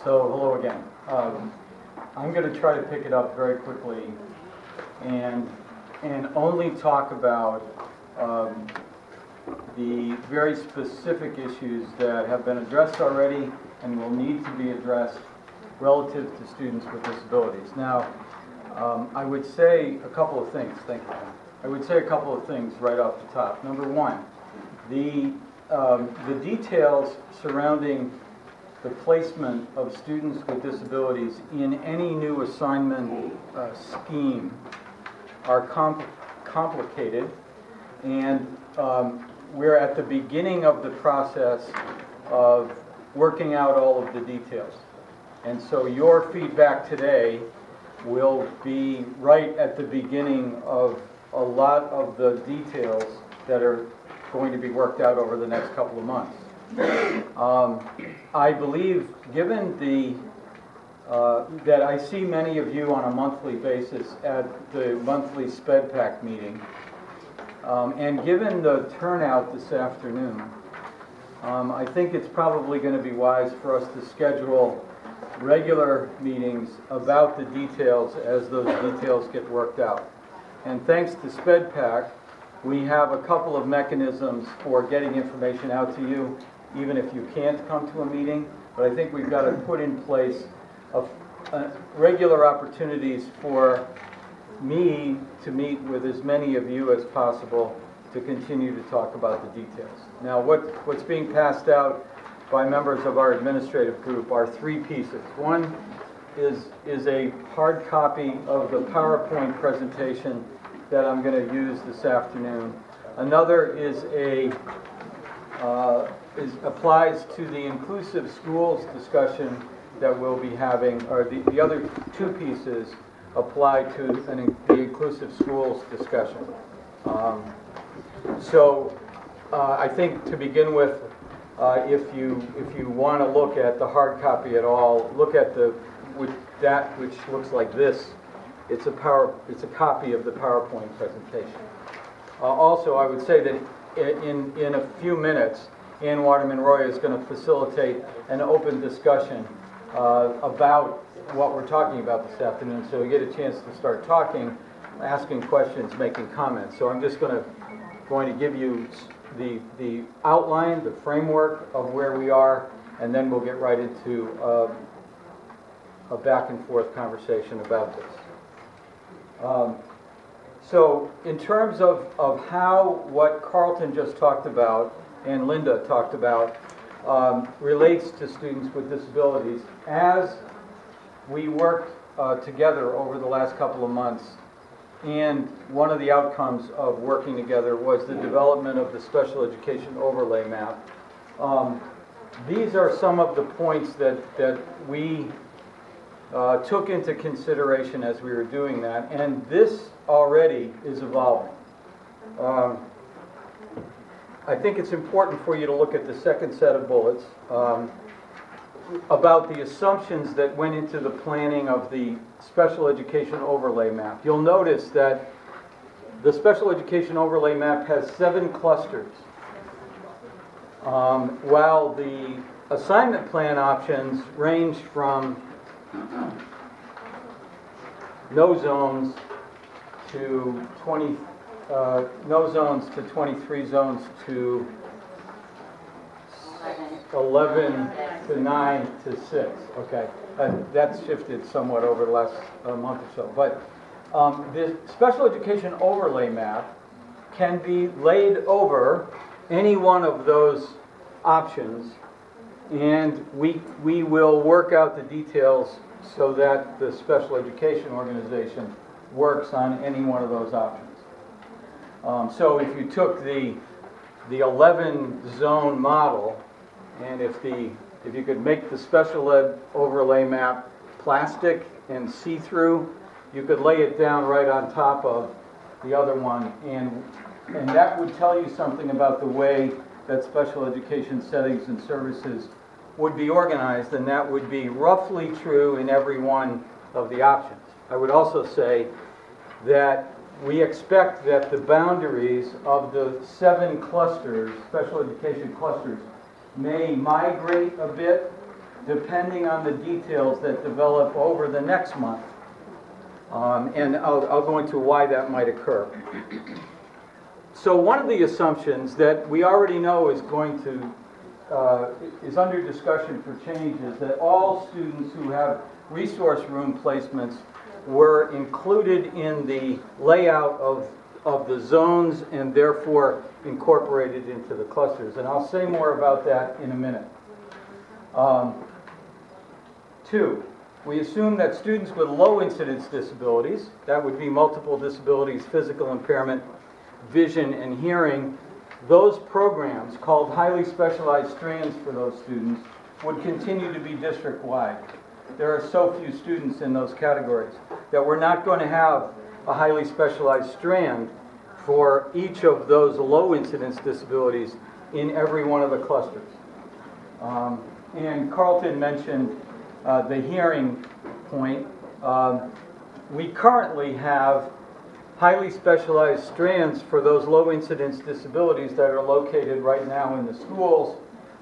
So hello again. I'm going to try to pick it up very quickly and only talk about the very specific issues that have been addressed already and will need to be addressed relative to students with disabilities. Now, I would say a couple of things. Thank you. I would say a couple of things right off the top. Number one, the details surrounding the placement of students with disabilities in any new assignment scheme are complicated, and we're at the beginning of the process of working out all of the details. And so your feedback today will be right at the beginning of a lot of the details that are going to be worked out over the next couple of months. I believe, given that I see many of you on a monthly basis at the monthly SpedPac meeting, and given the turnout this afternoon, I think it's probably going to be wise for us to schedule regular meetings about the details as those details get worked out. And thanks to SpedPac, we have a couple of mechanisms for getting information out to you, even if you can't come to a meeting. But I think we've got to put in place regular opportunities for me to meet with as many of you as possible to continue to talk about the details. Now, what's being passed out by members of our administrative group are three pieces. One is a hard copy of the PowerPoint presentation that I'm going to use this afternoon. Another is applies to the inclusive schools discussion that we'll be having, or the other two pieces apply to the inclusive schools discussion. I think to begin with, if you want to look at the hard copy at all, look at which looks like this. It's a copy of the PowerPoint presentation. Also, I would say that in a few minutes, Ann Waterman-Roy is going to facilitate an open discussion about what we're talking about this afternoon, so we get a chance to start talking, asking questions, making comments. So I'm just going to give you the outline, the framework of where we are, and then we'll get right into a back and forth conversation about this. So in terms of how what Carlton just talked about and Linda talked about relates to students with disabilities, as we worked together over the last couple of months, and one of the outcomes of working together was the development of the special education overlay map. These are some of the points that we took into consideration as we were doing that, and this already is evolving. I think it's important for you to look at the second set of bullets about the assumptions that went into the planning of the special education overlay map. You'll notice that the special education overlay map has 7 clusters, while the assignment plan options range from no zones to 23 zones to 11 to 9 to 6. Okay, that's shifted somewhat over the last month or so. But the special education overlay map can be laid over any one of those options, and we will work out the details so that the special education organization works on any one of those options. So if you took the 11 zone model, and if you could make the special ed overlay map plastic and see-through, you could lay it down right on top of the other one, and that would tell you something about the way that special education settings and services would be organized, and that would be roughly true in every one of the options. I would also say that we expect that the boundaries of the 7 clusters, special education clusters, may migrate a bit depending on the details that develop over the next month. And I'll go into why that might occur. So one of the assumptions that we already know is going to is under discussion for change is that all students who have resource room placements were included in the layout of the zones and therefore incorporated into the clusters. And I'll say more about that in a minute. 2, we assume that students with low incidence disabilities, that would be multiple disabilities, physical impairment, vision, and hearing, those programs called highly specialized strands for those students would continue to be district-wide. There are so few students in those categories that we're not going to have a highly specialized strand for each of those low incidence disabilities in every one of the clusters. And Carlton mentioned the hearing point. We currently have highly specialized strands for those low incidence disabilities that are located right now in the schools.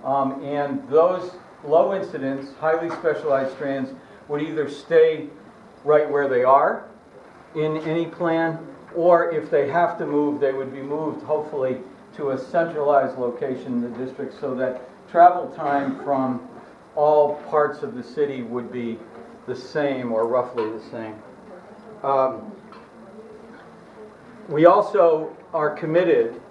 And those low incidence, highly specialized strands would either stay right where they are in any plan, or if they have to move, they would be moved hopefully to a centralized location in the district so that travel time from all parts of the city would be the same or roughly the same. We also are committed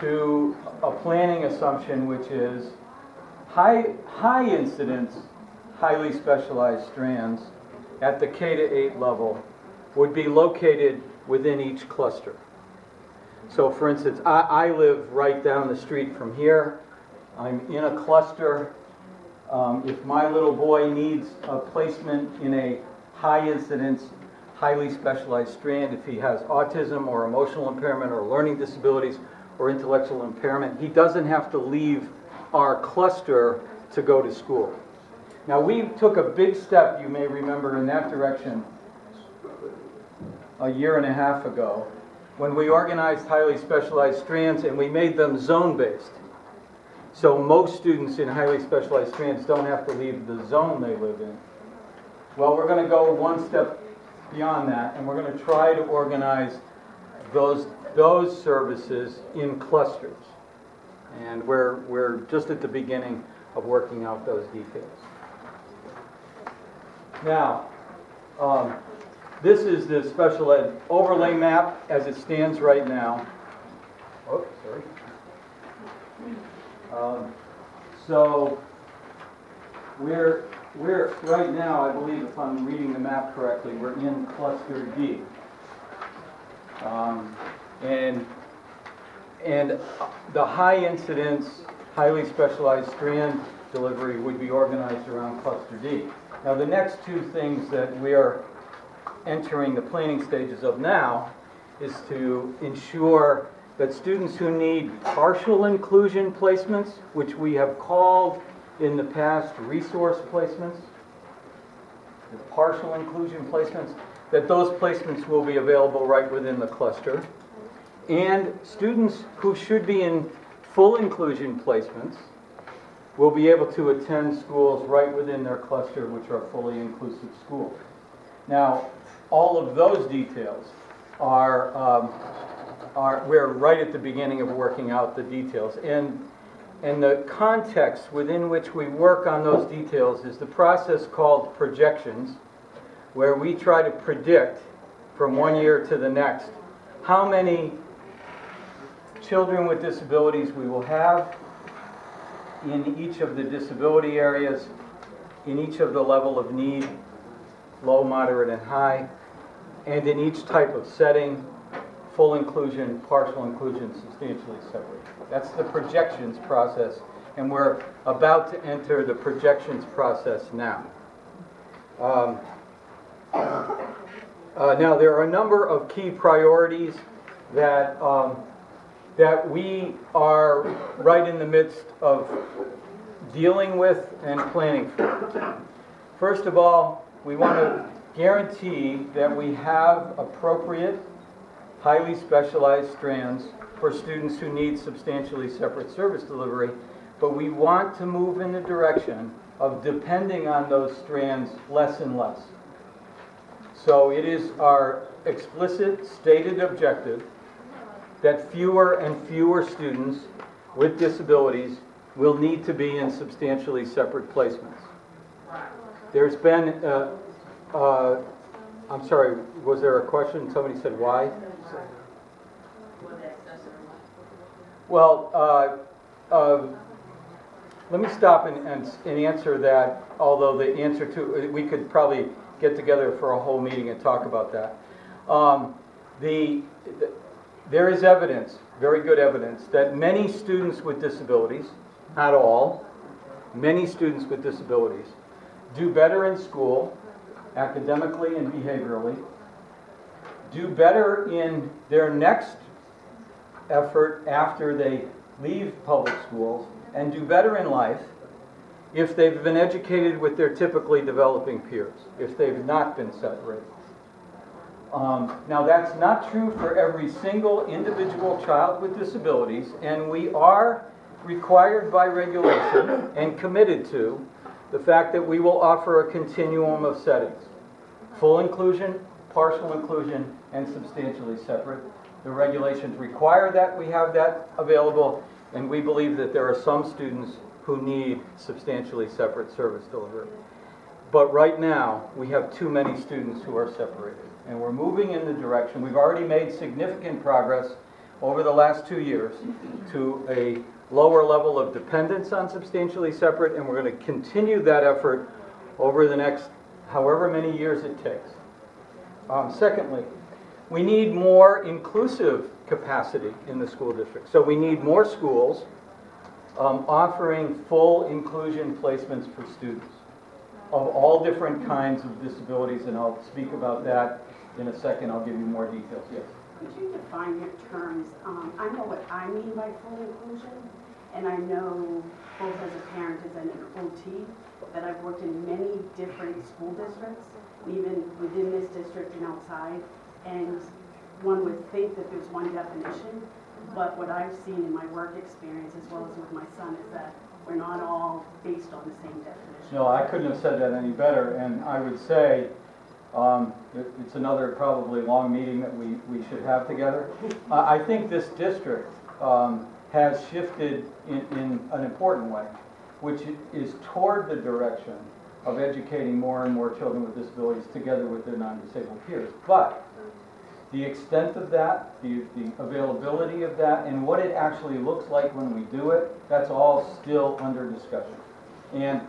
to a planning assumption which is high incidence, highly specialized strands at the K-8 level would be located within each cluster. So for instance, I live right down the street from here. I'm in a cluster. If my little boy needs a placement in a high incidence, highly specialized strand, if he has autism or emotional impairment or learning disabilities or intellectual impairment, he doesn't have to leave our cluster to go to school. Now we took a big step, you may remember, in that direction a year and a half ago when we organized highly specialized strands and we made them zone-based. So most students in highly specialized strands don't have to leave the zone they live in. Well, we're going to go one step beyond that, and we're going to try to organize those services in clusters. And we're just at the beginning of working out those details. Now, this is the special ed overlay map as it stands right now. Oh, sorry. So we're right now, I believe, if I'm reading the map correctly, we're in cluster D. And the high incidence, highly specialized strand delivery would be organized around cluster D. Now the next two things that we are entering the planning stages of now is to ensure that students who need partial inclusion placements, which we have called in the past resource placements, the partial inclusion placements, that those placements will be available right within the cluster. And students who should be in full inclusion placements will be able to attend schools right within their cluster, which are fully inclusive schools. Now, all of those details we're right at the beginning of working out the details. And the context within which we work on those details is the process called projections, where we try to predict from one year to the next how many children with disabilities we will have in each of the disability areas, in each of the level of need, low, moderate, and high, and in each type of setting, full inclusion, partial inclusion, substantially separate. That's the projections process, and we're about to enter the projections process now. Now, there are a number of key priorities that we are right in the midst of dealing with and planning for. First of all, we want to guarantee that we have appropriate, highly specialized strands for students who need substantially separate service delivery, but we want to move in the direction of depending on those strands less and less. So it is our explicit stated objective that fewer and fewer students with disabilities will need to be in substantially separate placements. There's been, I'm sorry, was there a question? Somebody said why? Well, let me stop and answer that, although the answer to, we could probably get together for a whole meeting and talk about that. There is evidence, very good evidence, that many students with disabilities, not all, many students with disabilities do better in school, academically and behaviorally, do better in their next effort after they leave public schools, and do better in life if they've been educated with their typically developing peers, if they've not been separated. Now that's not true for every single individual child with disabilities, and we are required by regulation and committed to the fact that we will offer a continuum of settings. Full inclusion, partial inclusion, and substantially separate. The regulations require that we have that available, and we believe that there are some students who need substantially separate service delivery. But right now, we have too many students who are separated. And we're moving in the direction, we've already made significant progress over the last 2 years to a lower level of dependence on substantially separate, and we're going to continue that effort over the next however many years it takes. Secondly, we need more inclusive capacity in the school district. So we need more schools offering full inclusion placements for students of all different kinds of disabilities, and I'll speak about that in a second. I'll give you more details. Yes? Could you define your terms? I know what I mean by full inclusion, and I know both as a parent and an OT that I've worked in many different school districts, even within this district and outside, and one would think that there's one definition, but what I've seen in my work experience as well as with my son is that we're not all based on the same definition. No, I couldn't have said that any better, and I would say it's another probably long meeting that we should have together. I think this district has shifted in an important way, which is toward the direction of educating more and more children with disabilities together with their non-disabled peers. But the extent of that, the availability of that, and what it actually looks like when we do it, that's all still under discussion. And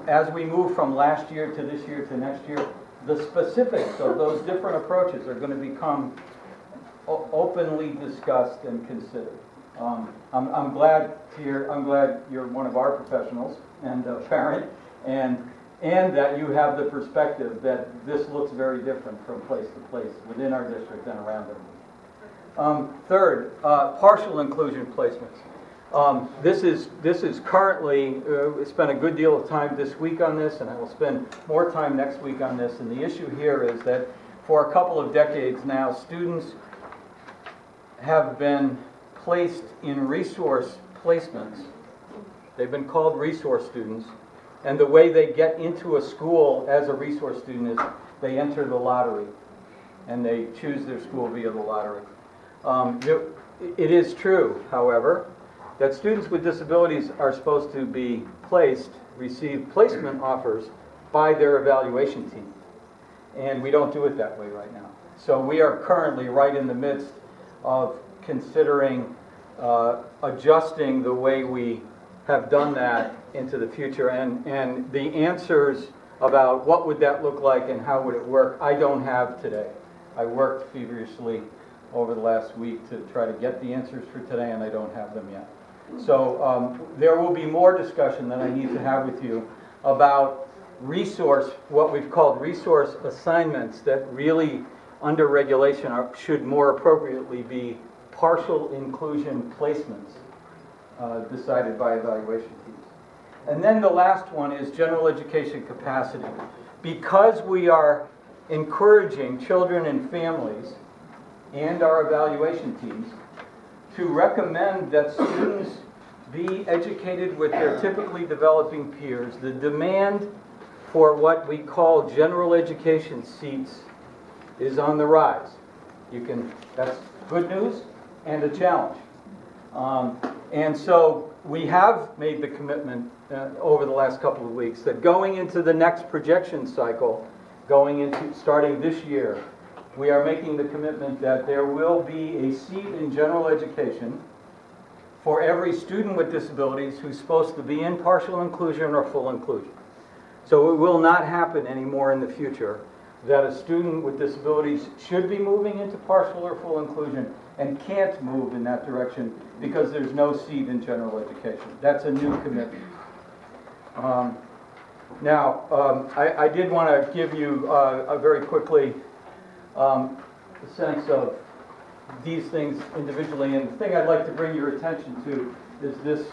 as we move from last year to this year to next year, the specifics of those different approaches are going to become openly discussed and considered. I'm glad you're one of our professionals and a parent, and that you have the perspective that this looks very different from place to place within our district and around it. Third, partial inclusion placements. This is currently, we spent a good deal of time this week on this, and I will spend more time next week on this. And the issue here is that for a couple of decades now, students have been placed in resource placements. They've been called resource students. And the way they get into a school as a resource student is they enter the lottery, and they choose their school via the lottery. It is true, however, that students with disabilities are supposed to be receive placement offers by their evaluation team. And we don't do it that way right now. So we are currently right in the midst of considering adjusting the way we have done that into the future, and the answers about what would that look like and how would it work, I don't have today. I worked feverishly over the last week to try to get the answers for today, and I don't have them yet. So there will be more discussion that I need to have with you about what we've called resource assignments that really, under regulation, should more appropriately be partial inclusion placements decided by evaluation teams. And then the last one is general education capacity. Because we are encouraging children and families and our evaluation teams to recommend that students be educated with their typically developing peers. The demand for what we call general education seats is on the rise. That's good news and a challenge. And so we have made the commitment over the last couple of weeks that going into the next projection cycle, starting this year, we are making the commitment that there will be a seat in general education for every student with disabilities who's supposed to be in partial inclusion or full inclusion. So it will not happen anymore in the future that a student with disabilities should be moving into partial or full inclusion and can't move in that direction because there's no seat in general education. That's a new commitment. I did want to give you very quickly a sense of these things individually, and the thing I'd like to bring your attention to is this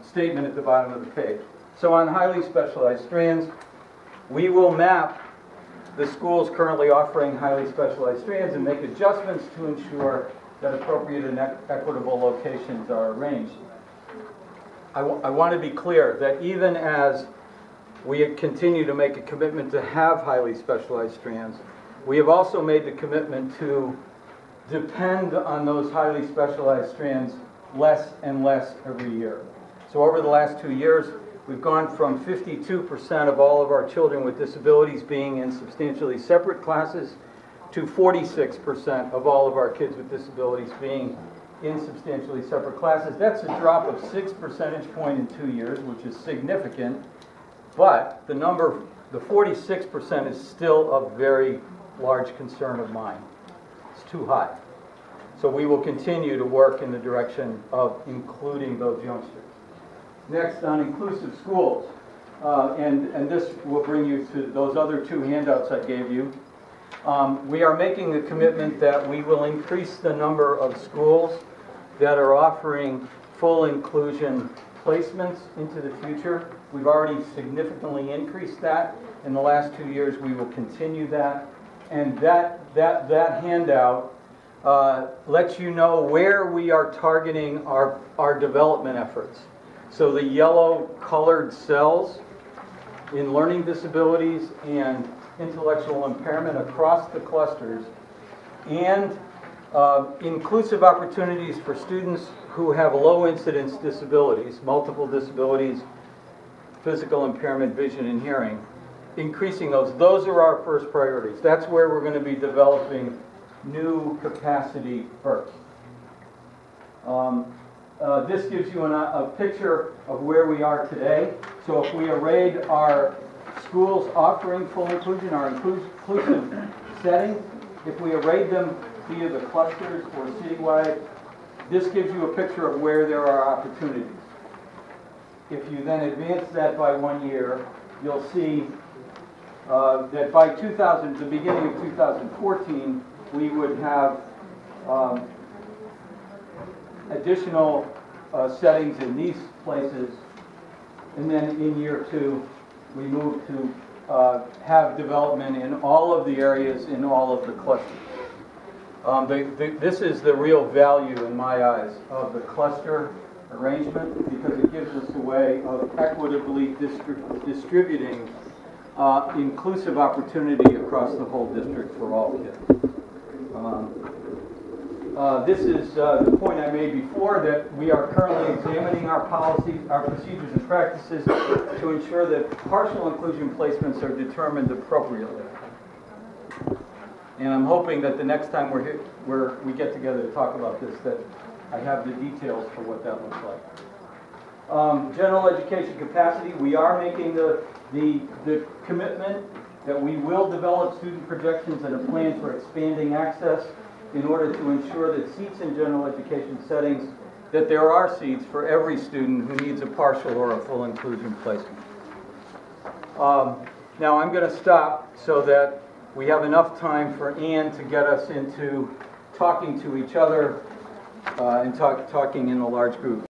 statement at the bottom of the page. So on highly specialized strands, we will map the schools currently offering highly specialized strands and make adjustments to ensure that appropriate and equitable locations are arranged. I want to be clear that even as we continue to make a commitment to have highly specialized strands, we have also made the commitment to depend on those highly specialized strands less and less every year. So over the last 2 years, we've gone from 52% of all of our children with disabilities being in substantially separate classes to 46% of all of our kids with disabilities being in substantially separate classes. That's a drop of 6 percentage points in 2 years, which is significant, but the 46% is still a very large concern of mine. It's too high. So we will continue to work in the direction of including those youngsters. Next, on inclusive schools, and this will bring you to those other 2 handouts I gave you. We are making the commitment that we will increase the number of schools that are offering full inclusion placements into the future. We've already significantly increased that in the last 2 years. We will continue that. And that handout lets you know where we are targeting our development efforts. So the yellow colored cells in learning disabilities and intellectual impairment across the clusters, and inclusive opportunities for students who have low incidence disabilities, multiple disabilities, physical impairment, vision and hearing, increasing those. Those are our first priorities. That's where we're going to be developing new capacity first. This gives you a picture of where we are today. So if we arrayed our schools offering full inclusion, our inclusive settings, if we arrayed them via the clusters or citywide, this gives you a picture of where there are opportunities. If you then advance that by 1 year, you'll see that by the beginning of 2014, we would have additional settings in these places, and then in year 2, we move to have development in all of the areas in all of the clusters. This is the real value in my eyes of the cluster arrangement, because it gives us a way of equitably distributing inclusive opportunity across the whole district for all kids. This is the point I made before, that we are currently examining our policies, our procedures and practices to ensure that partial inclusion placements are determined appropriately. And I'm hoping that the next time we get together to talk about this, that I have the details for what that looks like. General education capacity, we are making the commitment that we will develop student projections and a plan for expanding access in order to ensure that seats in general education settings, that there are seats for every student who needs a partial or a full inclusion placement. Now I'm going to stop so that we have enough time for Ann to get us into talking to each other and talking in a large group.